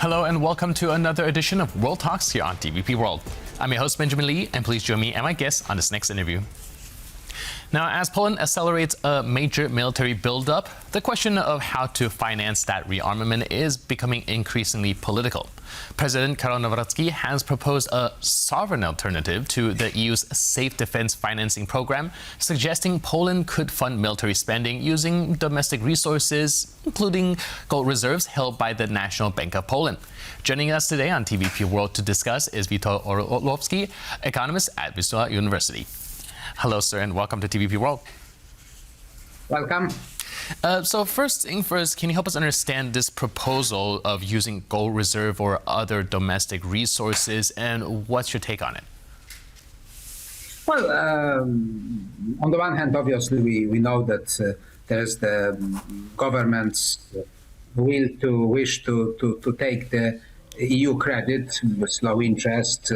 Hello and welcome to another edition of World Talks here on TVP World. I'm your host, Benjamin Lee, and please join me and my guests on this next interview. Now, as Poland accelerates a major military buildup, the question of how to finance that rearmament is becoming increasingly political. President Nawrocki has proposed a sovereign alternative to the EU's Safe Defense Financing Program, suggesting Poland could fund military spending using domestic resources, including gold reserves held by the National Bank of Poland. Joining us today on TVP World to discuss is Witold Orłowski, economist at Vistula University. Hello, sir, and welcome to TVP World. Welcome. So first thing first, can you help us understand this proposal of using gold reserve or other domestic resources, and what's your take on it? Well, on the one hand, obviously, we know that there's the government's wish to take the EU credit with low interest,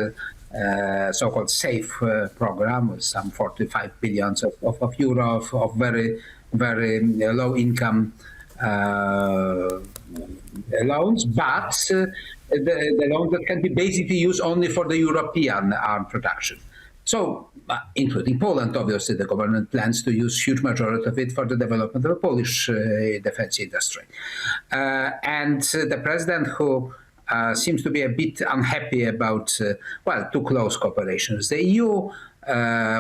so-called SAFE program with some 45 billion of euro of very low income loans, but the loans that can be basically used only for the European armed production. So, including Poland, obviously, the government plans to use huge majority of it for the development of the Polish defense industry. And the president, who seems to be a bit unhappy about, too close cooperation with the EU,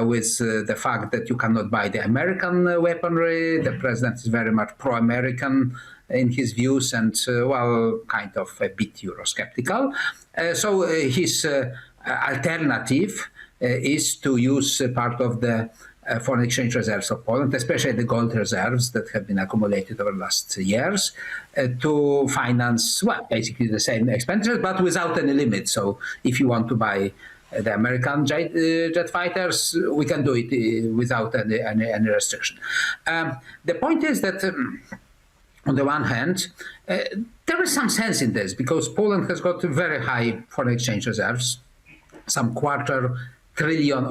with the fact that you cannot buy the American weaponry. The president is very much pro-American in his views and, kind of a bit Eurosceptical. So his alternative is to use part of the foreign exchange reserves of Poland, especially the gold reserves that have been accumulated over the last years, to finance, basically the same expenditures, but without any limit. So if you want to buy the American jet fighters, we can do it without any restriction. The point is that, on the one hand, there is some sense in this, because Poland has got very high foreign exchange reserves, some $250 billion,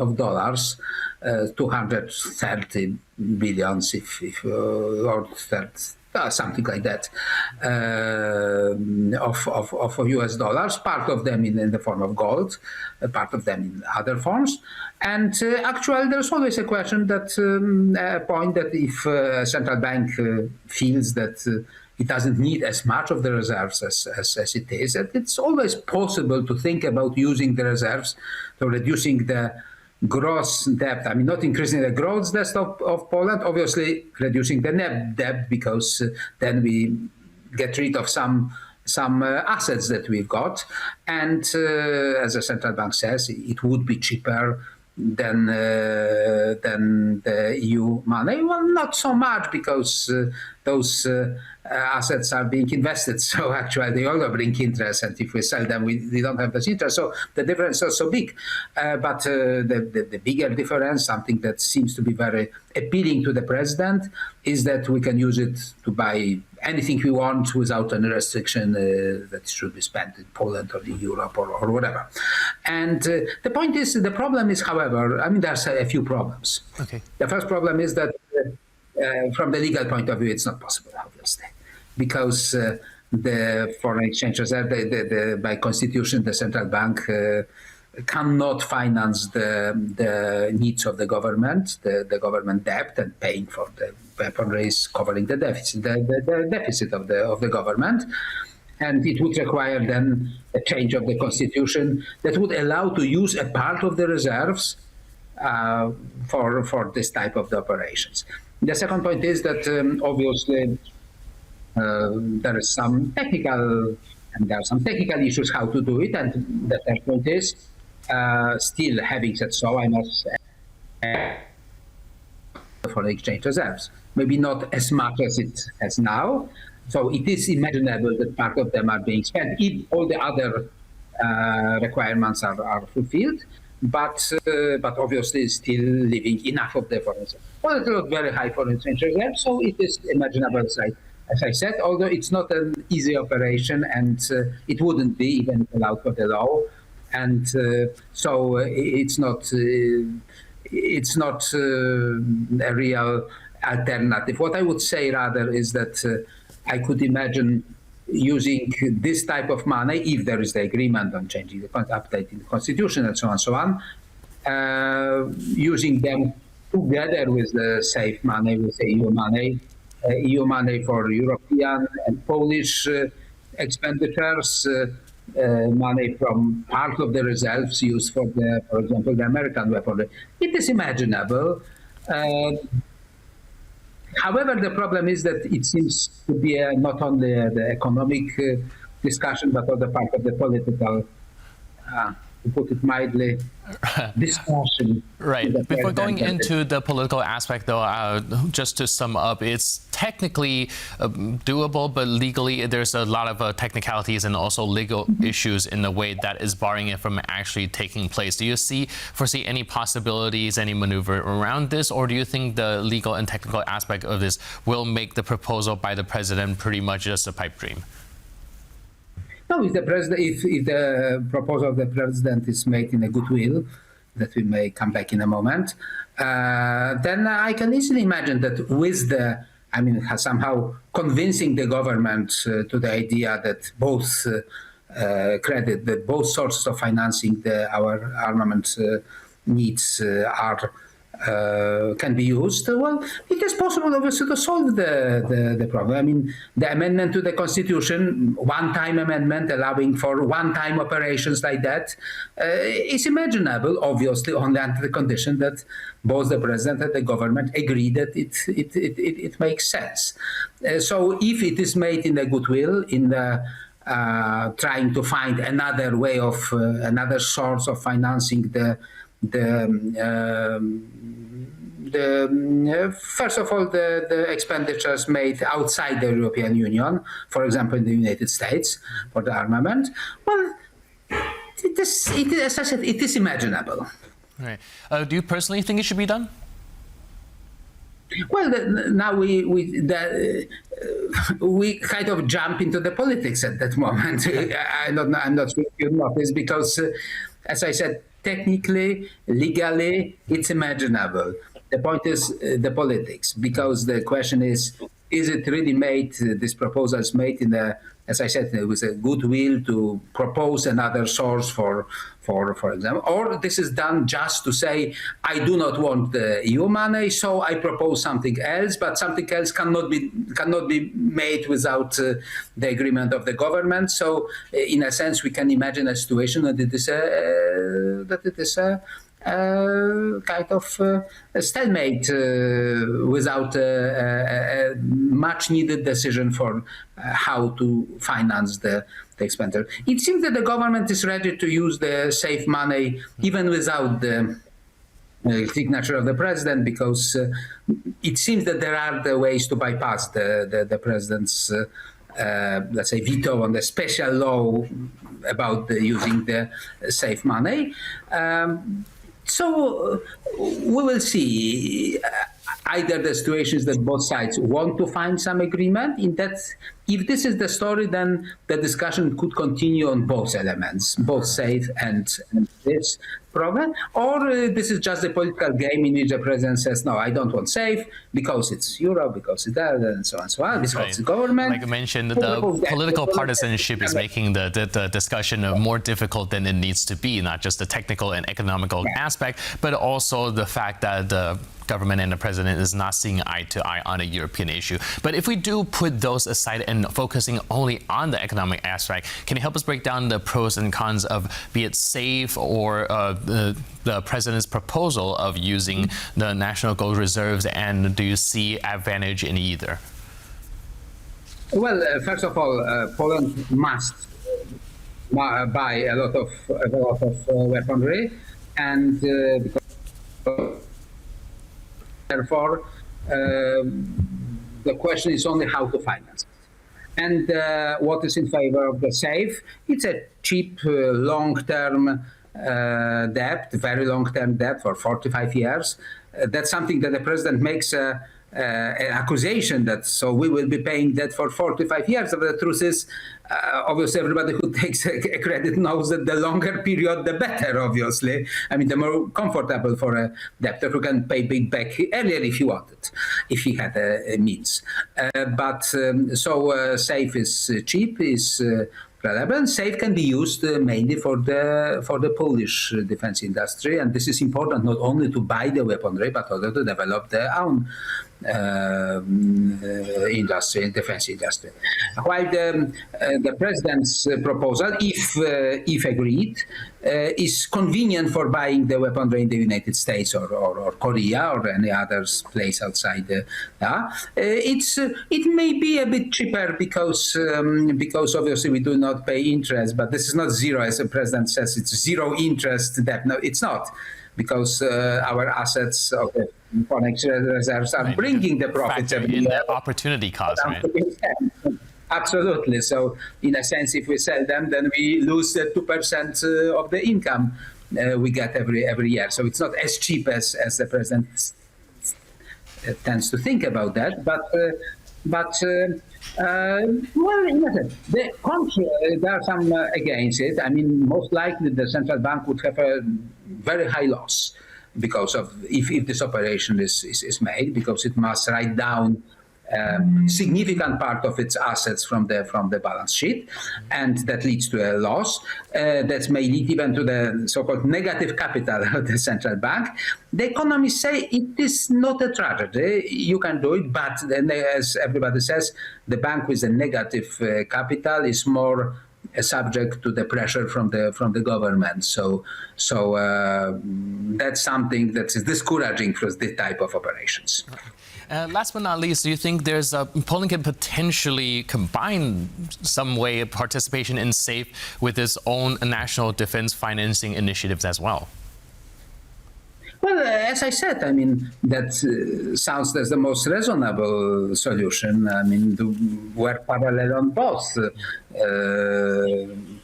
230 billions, or something like that, of US dollars, part of them in the form of gold, part of them in other forms. And actually, there's always a question that, a point that if a central bank feels that it doesn't need as much of the reserves as it is, that it's always possible to think about using the reserves, so reducing the gross debt. I mean, not increasing the gross debt of Poland, obviously reducing the net debt, because then we get rid of some assets that we've got. And as the central bank says, it would be cheaper than the EU money. Well, not so much, because those assets are being invested. So actually, they all bring interest, and if we sell them, we don't have this interest. So the difference is not so big. But the bigger difference, something that seems to be very appealing to the president, is that we can use it to buy anything we want without any restriction that should be spent in Poland or in Europe or whatever. And the point is, the problem is, however, I mean, there's a few problems. Okay. The first problem is that from the legal point of view, it's not possible, obviously, because the foreign exchange reserve, by constitution, the central bank cannot finance the needs of the government debt, and paying for the weaponries, covering the deficit, the deficit of the government. And it would require then a change of the constitution that would allow to use a part of the reserves for this type of the operations. The second point is that obviously there is some technical issues how to do it, and the third point is, still having said so, I must say, foreign exchange reserves, maybe not as much as it has now. So it is imaginable that part of them are being spent if all the other requirements are fulfilled. But obviously still leaving enough of the foreign exchange. Well, it's not very high foreign exchange reserve, so it is imaginable, as I said, although it's not an easy operation, and it wouldn't be even if allowed for the law. And so it's not a real alternative. What I would say rather is that I could imagine using this type of money, if there is the agreement on changing updating the constitution and so on, using them together with the safe money, with the EU money for European and Polish expenditures, money from part of the reserves used for example, the American weaponry. It is imaginable. However, the problem is that it seems to be not only the economic discussion, but also part of the political, to put it mildly, discussion. Right. Before going into the political aspect, though, just to sum up, it's technically doable, but legally there's a lot of technicalities and also legal issues in the way that is barring it from actually taking place. Do you foresee any possibilities, any maneuver around this, or do you think the legal and technical aspect of this will make the proposal by the president pretty much just a pipe dream? No, if the proposal of the president is made in a goodwill, that we may come back in a moment, then I can easily imagine that with somehow convincing the government to the idea that both sources of financing our armament needs can be used. Well, it is possible, obviously, to solve the problem. I mean, the amendment to the Constitution, one-time amendment allowing for one-time operations like that, is imaginable, obviously, only under the condition that both the president and the government agree that it makes sense. So if it is made in the goodwill, in the trying to find another way of, another source of financing first of all, the expenditures made outside the European Union, for example, in the United States for the armament, well, as I said, it is imaginable. Right. Do you personally think it should be done? Well, now we kind of jump into the politics at that moment. I'm not sure if you noticed, because, as I said, technically, legally, it's imaginable. The point is the politics, because the question is it really made, this proposal is made in as I said, with a goodwill to propose another source for example, or this is done just to say, I do not want the EU money, so I propose something else, but something else cannot be made without the agreement of the government. So, in a sense, we can imagine a situation that it is a kind of a stalemate without a much needed decision for how to finance the expenditure. It seems that the government is ready to use the safe money even without the signature of the president, because it seems that there are the ways to bypass the president's let's say, veto on the special law about using the safe money. So we will see. Either the situation is that both sides want to find some agreement. In that, if this is the story, then the discussion could continue on both elements, both safe and this problem. Or this is just a political game in which the president says, no, I don't want safe because it's Europe, because it's that, and so on and so on. Because right. It's the government. Like I mentioned, the political partisanship is making the discussion more difficult than it needs to be, not just the technical and economical aspect, but also the fact that the government and the president is not seeing eye to eye on a European issue. But if we do put those aside and focusing only on the economic aspect, can you help us break down the pros and cons of, be it SAFE or the president's proposal of using the national gold reserves, and do you see advantage in either? Well, first of all, Poland must buy a lot of weaponry, and because therefore, the question is only how to finance it. And what is in favor of the SAFE? It's a cheap, long-term debt, very long-term debt for 45 years. That's something that the president makes an accusation that so we will be paying debt for 45 years. But the truth is, obviously, everybody who takes a credit knows that the longer period, the better, obviously. I mean, the more comfortable for a debtor who can pay it back earlier if he wanted, if he had a means. So SAFE is cheap, is reliable. SAFE can be used mainly for the Polish defense industry, and this is important not only to buy the weaponry but also to develop their own industry, defense industry. While the president's proposal, if agreed, is convenient for buying the weaponry in the United States or Korea or any other place outside it may be a bit cheaper because obviously we do not pay interest, but this is not zero, as the president says, it's zero interest debt. No, it's not, because our assets of the foreign exchange reserves are bringing the profits in the opportunity cost, right? Absolutely. So, in a sense, if we sell them, then we lose 2% of the income we get every year. So it's not as cheap as the president tends to think about that. The country, there are some against it. I mean, most likely the central bank would have a very high loss because of if this operation is made, because it must write down significant part of its assets from the balance sheet, and that leads to a loss that may lead even to the so-called negative capital of the central bank. The economists say it is not a tragedy. You can do it, but then, as everybody says, the bank with a negative capital is more subject to the pressure from the government. So that's something that is discouraging for this type of operations. Last but not least, do you think Poland can potentially combine some way of participation in SAFE with its own national defense financing initiatives as well? Well, as I said, I mean, that sounds as the most reasonable solution. I mean, to work parallel on both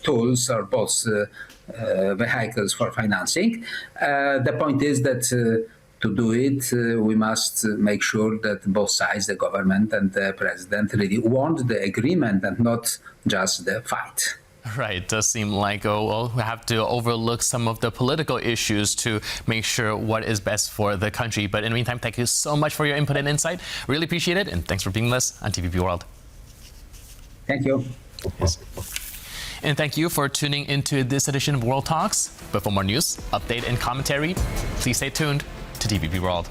tools or both vehicles for financing. The point is that to do it, we must make sure that both sides, the government and the president, really want the agreement and not just the fight. Right. It does seem like we have to overlook some of the political issues to make sure what is best for the country. But in the meantime, thank you so much for your input and insight. Really appreciate it. And thanks for being with us on TVP World. Thank you. Yes. And thank you for tuning into this edition of World Talks. But for more news, update, and commentary, please stay tuned to TVP World.